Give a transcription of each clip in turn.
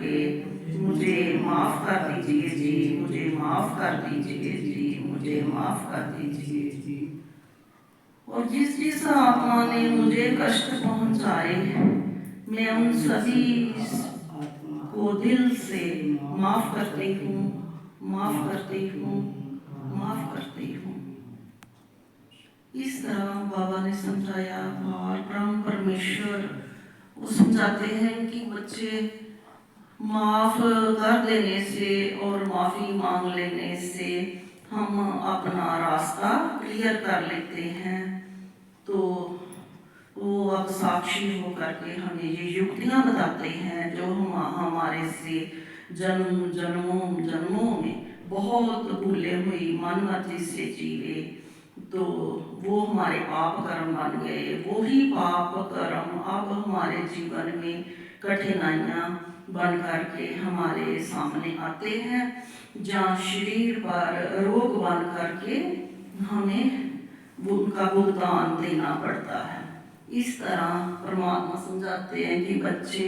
करके मुझे माफ़ कर दीजिए जी, मुझे माफ़ कर दीजिए जी, मुझे माफ़ कर दीजिए जी। और जिस जिस आत्मा ने मुझे कष्ट पहुंचाए, मैं उन सभी को दिल से माफ़ करती हूँ, माफ़ करती हूँ, माफ़ करती हूँ। इस तरह बाबा ने समझाया। और ब्रह्म परमेश्वर वो समझाते हैं कि बच्चे माफ़ कर देने से और माफ़ी मांग लेने से हम अपना रास्ता क्लियर कर लेते हैं। तो वो अब साक्षी होकर के हमें ये युक्तियाँ बताते हैं जो हमारे से जन्म जन्मों जन्मों में बहुत भूले हुई मन मर्जी से जीवे, तो वो हमारे पाप कर्म बन गए। वो ही पाप कर्म अब हमारे जीवन में कठिनाइयाँ बन करके हमारे सामने आते हैं, जहाँ शरीर पर रोग बन करके हमें उनका भुगतान देना पड़ता है। इस तरह परमात्मा समझाते हैं कि बच्चे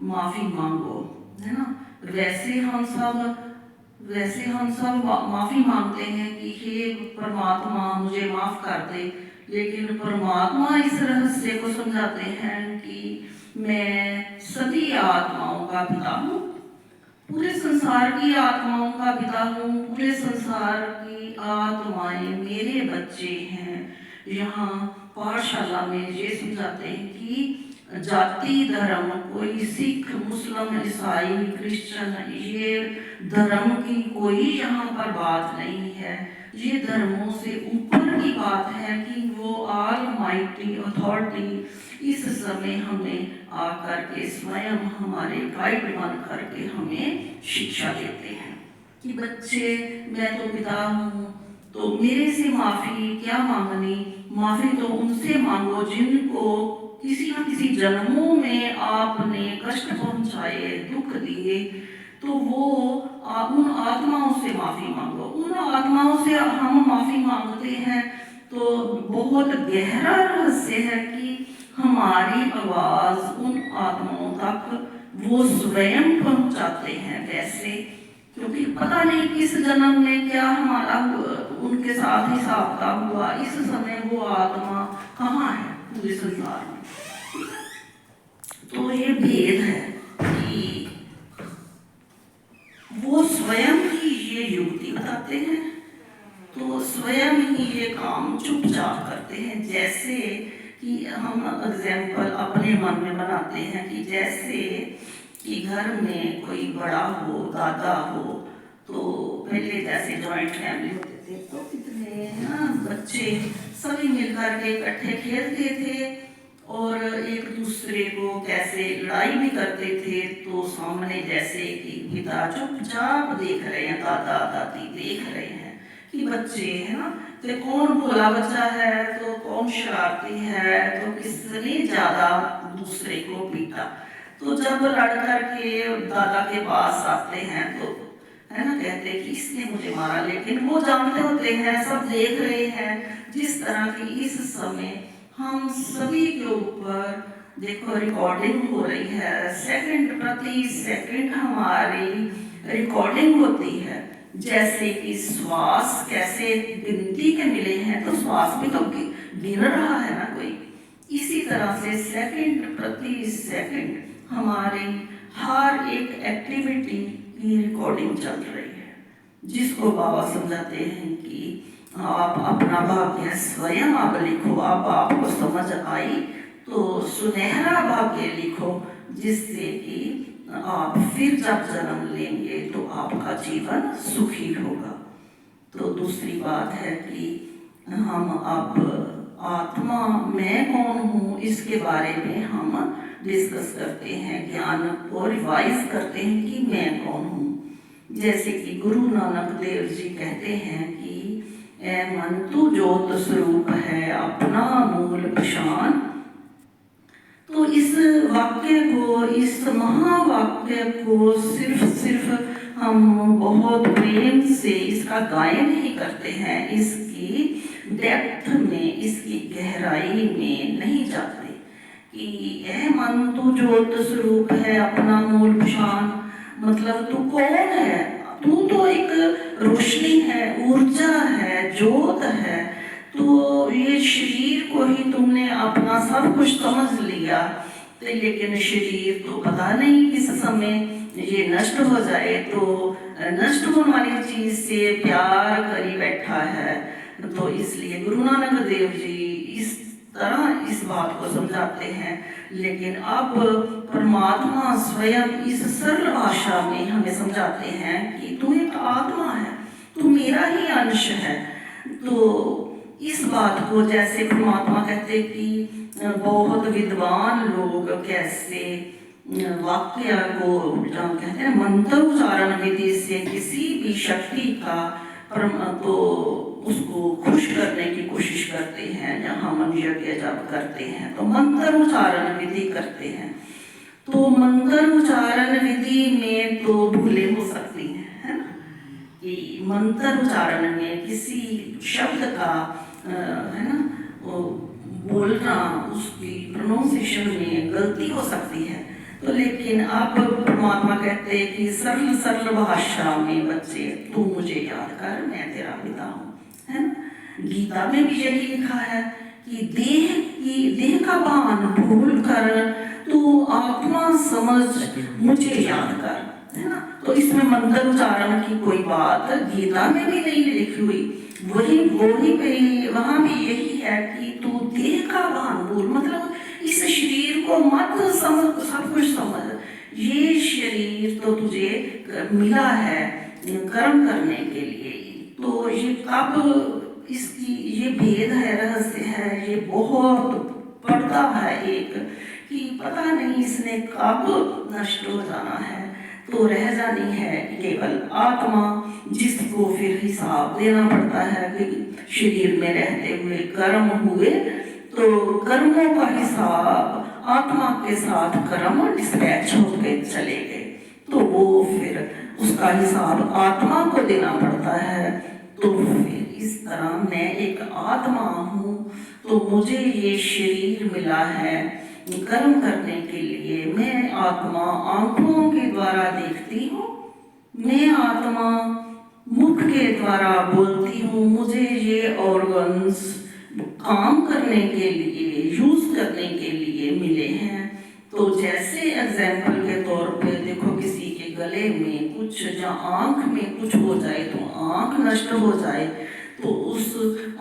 माफ़ी मांगो, है ना। वैसे हम सब माफ़ी मांगते हैं कि हे परमात्मा मुझे माफ़ कर दे, लेकिन परमात्मा इस रहस्य को समझाते हैं कि मैं सभी आत्माओं का पिता हूँ, पूरे संसार की आत्माओं का पिता हूँ, पूरे संसार की आत्माएं मेरे बच्चे हैं। यहाँ पाठशाला में ये समझाते हैं कि जाति धर्म कोई सिख मुस्लिम ईसाई क्रिश्चियन ये धर्म की कोई यहाँ पर बात नहीं है। ये धर्मों से ऊपर की बात है कि वो ऑलमाइटी अथॉरिटी इस समय हमें आकर के स्वयं हमारे गाइड बन करके हमें शिक्षा देते हैं कि बच्चे मैं तो पिता हूँ, तो मेरे से माफ़ी क्या मांगनी, माफ़ी तो उनसे मांगो जिनको किसी न किसी जन्मों में आपने कष्ट पहुँचाए, दुख दिए, तो वो उन आत्माओं से माफ़ी मांगो। उन आत्माओं से हम माफ़ी मांगते हैं तो बहुत गहरा रहस्य है कि हमारी आवाज़ उन आत्माओं तक वो स्वयं पहुंचाते हैं। वैसे क्योंकि पता नहीं किस जन्म में क्या हमारा उनके साथ हिसाब किताब हुआ, इस समय वो आत्मा कहाँ है पूरे संसार में। तो ये भेद है कि वो स्वयं ही ये युक्ति बताते हैं, तो स्वयं ही ये काम चुपचाप करते हैं। जैसे कि हम एग्जाम्पल अपने मन में बनाते हैं कि जैसे कि घर में कोई बड़ा हो, दादा हो, तो पहले जैसे जॉइंट फैमिली होते थे तो कितने बच्चे सभी मिलकर के इकट्ठे खेलते थे और एक दूसरे को कैसे लड़ाई भी करते थे। तो सामने जैसे कि पिता चुपचाप देख रहे हैं, दादा दादी देख रहे हैं कि बच्चे है ना, तो कौन भोला बच्चा है तो कौन शरारती है, तो किसने ज्यादा दूसरे को पीटा। तो जब लड़ करके दादा के पास आते हैं तो है ना कहते कि इसने मुझे मारा, लेकिन वो जानते होते हैं, सब देख रहे हैं जिस तरह की इस समय हम सभी के ऊपर देखो रिकॉर्डिंग हो रही है, सेकंड प्रति सेकंड हमारी रिकॉर्डिंग होती है। जैसे कि श्वास कैसे गिनती के मिले हैं, तो श्वास भी तो गिन रहा है ना कोई, इसी तरह से सेकंड प्रति सेकंड हमारी हर एक एक्टिविटी की रिकॉर्डिंग चल रही है, जिसको बाबा समझाते हैं कि आप अपना भाग्य स्वयं आप लिखो। अब आपको समझ आई तो सुनहरा भाग्य लिखो, जिससे कि आप फिर जब जन्म लेंगे तो आपका जीवन सुखी होगा। तो दूसरी बात है कि हम अब आत्मा मैं कौन हूँ इसके बारे में हम डिस्कस करते हैं, ज्ञान को रिवाइज करते हैं कि मैं कौन हूँ। जैसे कि गुरु नानक देव जी कहते हैं कि ए मन तू ज्योत स्वरूप है अपना मूल पहचान। तो इस वाक्य को, इस महावाक्य को सिर्फ हम बहुत प्रेम से इसका गायन ही करते हैं, इसकी डेप्थ में, इसकी गहराई में नहीं जाते कि यह मन तो ज्योत स्वरूप है अपना मूल पहचान। मतलब तू कौन है? तू तो एक रोशनी है, ऊर्जा है, ज्योत है। तो ये शरीर को ही तुमने अपना सब कुछ समझ लिया, तो लेकिन शरीर तो पता नहीं किस समय ये नष्ट हो जाए। तो नष्ट होने वाली चीज से प्यार करी बैठा है। तो इसलिए गुरु नानक देव जी इस तरह इस बात को समझाते हैं। लेकिन अब परमात्मा स्वयं इस सरल भाषा में हमें समझाते हैं कि तू एक आत्मा है, तू मेरा ही अंश है। तो इस बात को जैसे परमात्मा कहते कि बहुत विद्वान लोग कैसे वाक्य को कहते हैं मंत्र उच्चारण विधि से किसी भी शक्ति का तो उसको खुश करने की कोशिश करते हैं। जहाँ मन यज्ञ जब करते हैं तो मंत्र उच्चारण विधि करते हैं। तो मंत्र उच्चारण विधि में तो भूलें हो सकती हैं, है ना, कि मंत्र उच्चारण में किसी शब्द का है ना वो बोलना, उसकी प्रोनाउंसिएशन में गलती हो सकती है। तो लेकिन आप परमात्मा कहते हैं कि सरल सरल भाषा में बच्चे तू मुझे याद कर, मैं तेरा पिता हूँ, है ना। गीता में भी यही लिखा है कि देह का भान भूल कर तू आत्मा समझ मुझे याद कर, है ना। तो इसमें मंत्र उच्चारण की कोई बात गीता में भी नहीं लिखी हुई। वही पे वहां भी यही है कि तू देह का भान भूल, मतलब इस शरीर को मत समझ, सब कुछ समझ। ये शरीर तो तुझे मिला है कर्म करने के लिए। तो ये कब इसकी ये भेद है, रहस्य है, ये बहुत पर्दा है एक, कि पता नहीं इसने कब नष्ट हो जाना है। तो रह जानी है केवल आत्मा, जिसको फिर हिसाब देना पड़ता है कि शरीर में रहते हुए कर्म हुए तो कर्मों का हिसाब आत्मा के साथ कर्म डिस्पैच होके चले गए, तो वो फिर उसका हिसाब आत्मा को देना पड़ता है। तो फिर इस तरह मैं एक आत्मा हूँ, तो मुझे ये शरीर मिला है कर्म करने के लिए। मैं आत्मा आंखों के द्वारा देखती हूँ, मैं आत्मा मुख के द्वारा बोलती हूँ। मुझे ये ऑर्गन्स काम करने के लिए, यूज करने के लिए मिले हैं। तो जैसे एग्जाम्पल के तौर पे देखो, किसी के गले में कुछ या आंख में कुछ हो जाए तो आंख नष्ट हो जाए, तो उस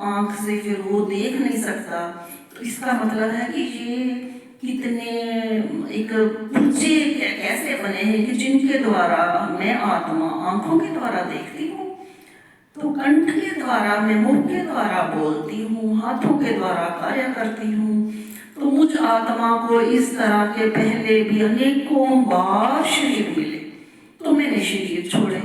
आंख से फिर वो देख नहीं सकता। तो इसका मतलब है कि ये कितने एक पुर्जे कैसे बने हैं कि जिनके द्वारा मैं आत्मा आंखों के द्वारा देखती हूँ, तो कंठ के द्वारा मैं मुख के द्वारा बोलती हूँ, हाथों के द्वारा कार्य करती हूँ। तो मुझ आत्मा को इस तरह के पहले भी अनेकों बार शरीर मिले, तो मैंने शरीर छोड़े।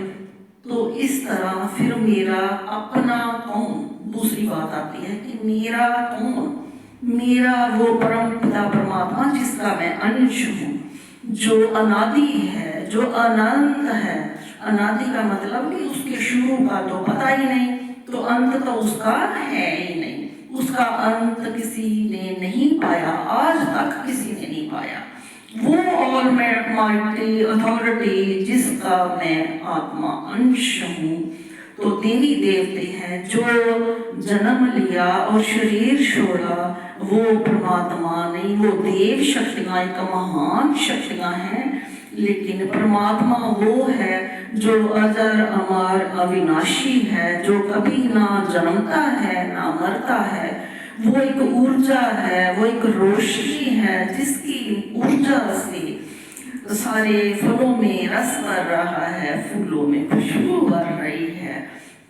तो इस तरह फिर मेरा अपना कौन, दूसरी बात आती है कि मेरा कौन, मेरा वो परम पिता परमात्मा जिसका मैं अंश हूँ, जो अनादि है, जो अनंत है। अनादि का मतलब कि उसके शुरू का तो पता ही नहीं, तो अंत तो उसका है ही नहीं, उसका अंत किसी ने नहीं पाया, आज तक किसी ने नहीं पाया। वो ऑलमाइटी अथॉरिटी जिसका मैं आत्मा अंश हूँ। तो देवी देवते हैं जो जन्म लिया और शरीर छोड़ा, वो परमात्मा नहीं, वो देव शक्तियाँ एक महान शक्तियाँ हैं। लेकिन परमात्मा वो है जो अजर अमर अविनाशी है, जो कभी ना जन्मता है ना मरता है। वो एक ऊर्जा है, वो एक रोशनी है जिसकी ऊर्जा से सारे फलों में रस भर रहा है, फूलों में खुशबू भर रही है।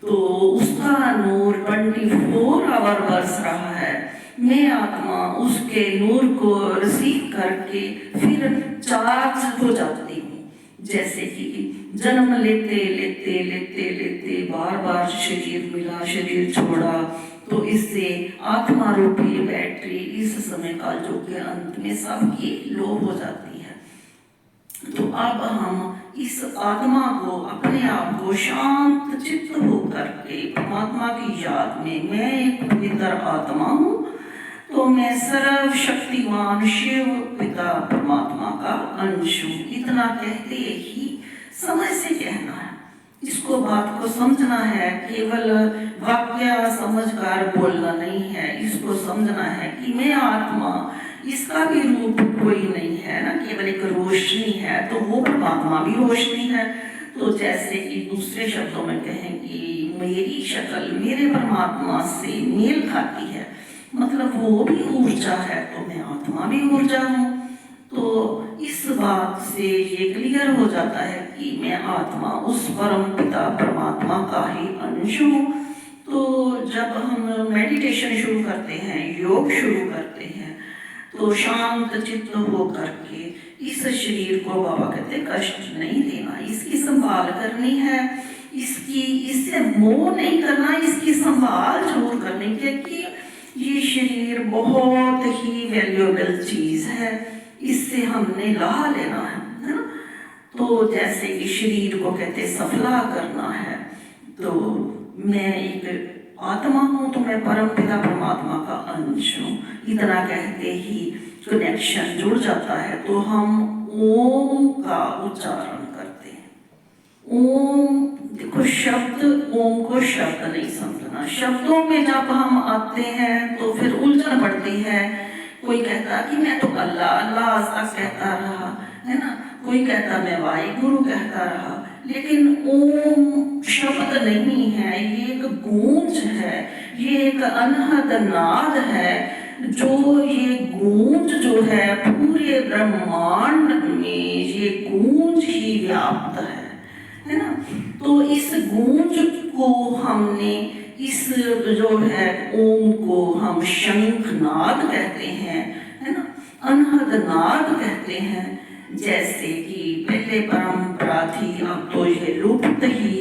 तो उसका नूर 24 आवर बरस रहा है। मैं आत्मा उसके नूर को रिसीव करके फिर चार्ज हो जाती हूँ। जैसे कि जन्म लेते लेते लेते लेते बार बार शरीर मिला, शरीर छोड़ा, तो इससे आत्मा रूपी बैटरी इस समय काल के अंत में सबकी लो हो जाती है। तो अब हम इस आत्मा को, अपने आप को शांत चित्त होकर के परमात्मा की याद में, मैं एक पवित्र आत्मा हूँ, तो मैं सर्वशक्तिमान शिव पिता परमात्मा का अंश हूँ। इतना कहते ही समझ से कहना है, इसको बात को समझना है, केवल वाक्य समझकर बोलना नहीं है, इसको समझना है कि मैं आत्मा, इसका भी रूप कोई नहीं है ना, केवल एक रोशनी है, तो वो परमात्मा भी रोशनी है। तो जैसे कि दूसरे शब्दों में कहें कि मेरी शक्ल मेरे परमात्मा से मेल खाती है, मतलब वो भी ऊर्जा है, तो मैं आत्मा भी ऊर्जा हूँ। तो इस बात से ये क्लियर हो जाता है कि मैं आत्मा उस परम पिता परमात्मा का ही अंश हूँ। तो जब हम मेडिटेशन शुरू करते हैं, योग शुरू करते हैं, तो शांत चित्त हो करके इस शरीर को, बाबा कहते कष्ट नहीं देना, इसकी संभाल करनी है, इससे मोह नहीं करना, इसकी संभाल जरूर करनी, क्योंकि ये शरीर बहुत ही वैल्यूएबल चीज है, इससे हमने लाहा लेना है ना। तो जैसे कि शरीर को कहते सफला करना है, तो मैं एक आत्मा हूँ, तो मैं परम पिता परमात्मा का अंश हूँ, इतना कहते ही कनेक्शन जुड़ जाता है। तो हम ओम का उच्चारण करते हैं। ओम, देखो शब्द, ओम को शब्द नहीं समझना, शब्दों में जब हम आते हैं तो फिर उलझन पड़ती है। कोई कहता कि मैं तो अल्लाह अल्लाह तक कहता रहा है ना, कोई कहता मैं वाहिगुरु कहता रहा, लेकिन ओम शब्द नहीं है, ये एक गूंज है, ये एक अनहद नाद है, जो ये गूंज जो है पूरे ब्रह्मांड में ये गूंज ही व्याप्त है ना। तो इस गूंज को हमने, इस जो है ओम को हम शंखनाद कहते हैं, है ना, अनहद नाद कहते हैं। जैसे कि पहले परंपरा थी, अब तो ये लुप्त ही